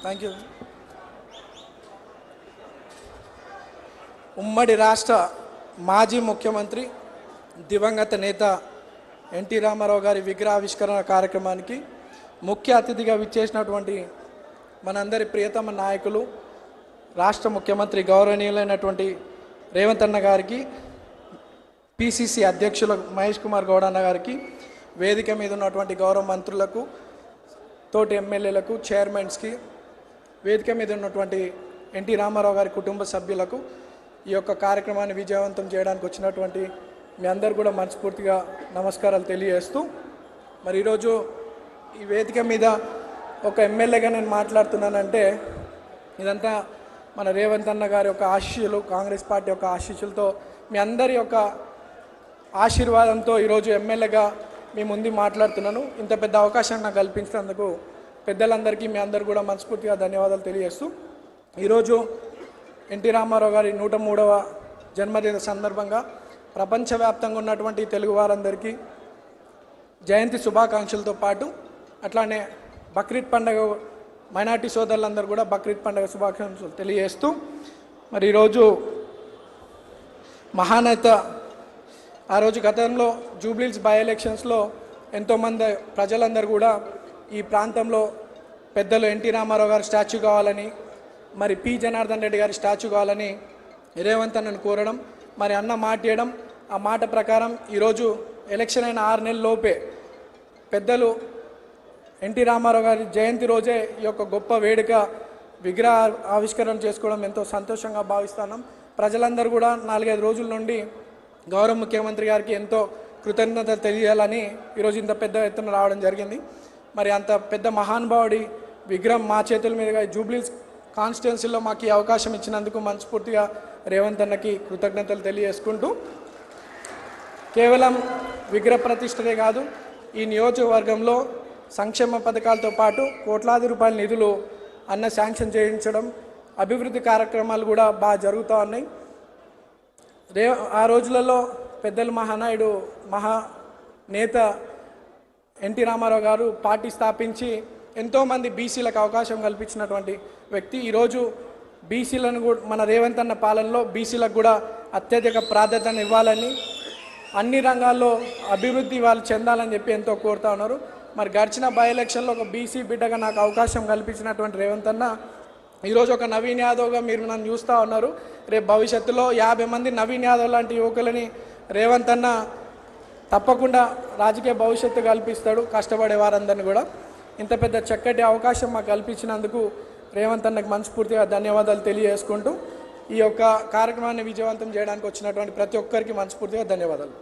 Thank you. ఉమ్మడి రాష్ట్ర మాజీ ముఖ్యమంత్రి దివంగత నేత ఎన్టీ రామారావు గారి విగ్రహావిష్కరణ కార్యక్రమానికి ముఖ్య అతిథిగా విచ్చేసినటువంటి మనందరి ప్రియతమ నాయకులు రాష్ట్ర ముఖ్యమంత్రి గౌరవనీయులైనటువంటి రేవంత్ అన్న గారికి, పిసిసి అధ్యక్షులు మహేష్ కుమార్ గౌడ్ అన్న గారికి, వేదిక మీద ఉన్నటువంటి గౌరవ మంత్రులకు, తోటి ఎమ్మెల్యేలకు, చైర్మన్స్కి, వేదిక మీద ఉన్నటువంటి ఎన్టీ రామారావు గారి కుటుంబ సభ్యులకు, ఈ యొక్క కార్యక్రమాన్ని విజయవంతం చేయడానికి వచ్చినటువంటి మీ అందరు కూడా మనస్ఫూర్తిగా నమస్కారాలు తెలియజేస్తూ, మరి ఈరోజు ఈ వేదిక మీద ఒక ఎమ్మెల్యేగా నేను మాట్లాడుతున్నానంటే ఇదంతా మన రేవంత్ అన్న గారి యొక్క ఆశీస్సులు, కాంగ్రెస్ పార్టీ యొక్క ఆశీస్సులతో, మీ అందరి యొక్క ఆశీర్వాదంతో ఈరోజు ఎమ్మెల్యేగా మీ ముందు మాట్లాడుతున్నాను. ఇంత పెద్ద అవకాశం నాకు కల్పించినందుకు పెద్దలందరికీ మీ అందరు కూడా మనస్ఫూర్తిగా ధన్యవాదాలు తెలియజేస్తూ, ఈరోజు ఎన్టీ రామారావు గారి 103వ జన్మదిన సందర్భంగా ప్రపంచవ్యాప్తంగా ఉన్నటువంటి తెలుగు వారందరికీ జయంతి శుభాకాంక్షలతో పాటు అట్లానే బక్రీద్ పండుగ మైనార్టీ సోదరులందరూ కూడా బక్రీద్ పండుగ శుభాకాంక్షలు తెలియజేస్తూ, మరి ఈరోజు మహానేత ఆ రోజు గతంలో జూబ్లీహిల్స్ బై ఎలక్షన్స్లో ఎంతోమంది ప్రజలందరూ కూడా ఈ ప్రాంతంలో పెద్దలు ఎన్టీ రామారావు గారి స్టాచ్యూ కావాలని, మరి పి జనార్దన్ రెడ్డి గారి స్టాచ్యూ కావాలని రేవంత్ అన్నను కోరడం, మరి అన్న మాట ఇవ్వడం, ఆ మాట ప్రకారం ఈరోజు ఎలక్షన్ అయిన 6 నెలల లోపే పెద్దలు ఎన్టీ రామారావు గారి జయంతి రోజే ఈ యొక్క గొప్ప వేడుక విగ్రహ ఆవిష్కరణ చేసుకోవడం ఎంతో సంతోషంగా భావిస్తున్నాం. ప్రజలందరూ కూడా 4-5 రోజుల నుండి గౌరవ ముఖ్యమంత్రి గారికి ఎంతో కృతజ్ఞతలు తెలియాలని ఈరోజు ఇంత పెద్ద ఎత్తున రావడం జరిగింది. మరి అంత పెద్ద మహానుభావుడి విగ్రహం మా చేతుల మీదుగా జూబ్లీహిల్స్ కాన్స్టిట్యున్సీలో మాకు ఈ అవకాశం ఇచ్చినందుకు మనస్ఫూర్తిగా రేవంత్ అన్నకి కృతజ్ఞతలు తెలియజేసుకుంటూ, కేవలం విగ్రహ ప్రతిష్టనే కాదు, ఈ నియోజకవర్గంలో సంక్షేమ పథకాలతో పాటు కోట్లాది రూపాయల నిధులు అన్న శాంక్షన్ చేయించడం, అభివృద్ధి కార్యక్రమాలు కూడా బాగా జరుగుతూ ఉన్నాయి. ఆ రోజులలో పెద్దలు మహానాయుడు మహానేత ఎన్టీ రామారావు గారు పార్టీ స్థాపించి ఎంతోమంది బీసీలకు అవకాశం కల్పించినటువంటి వ్యక్తి. ఈరోజు బీసీలను కూడా మన రేవంత్ అన్న పాలనలో బీసీలకు కూడా అత్యధిక ప్రాధాన్యత ఇవ్వాలని, అన్ని రంగాల్లో అభివృద్ధి వాళ్ళు చెందాలని చెప్పి ఎంతో కోరుతూ ఉన్నారు. మరి గడిచిన బై ఎలక్షన్లో ఒక బీసీ బిడ్డగా నాకు అవకాశం కల్పించినటువంటి రేవంత్ అన్న ఈరోజు ఒక నవీన్ యాదవ్గా మీరు నన్ను చూస్తూ ఉన్నారు. రేపు భవిష్యత్తులో 50 మంది నవీన్ యాదవ్ లాంటి యువకులని రేవంత్ అన్న తప్పకుండా రాజకీయ భవిష్యత్తు కల్పిస్తాడు, కష్టపడే వారందరినీ కూడా. ఇంత పెద్ద చక్కటి అవకాశం మాకు కల్పించినందుకు రేవంత్ అన్నకు మనస్ఫూర్తిగా ధన్యవాదాలు తెలియజేసుకుంటూ, ఈ యొక్క కార్యక్రమాన్ని విజయవంతం చేయడానికి వచ్చినటువంటి ప్రతి ఒక్కరికి మనస్ఫూర్తిగా ధన్యవాదాలు.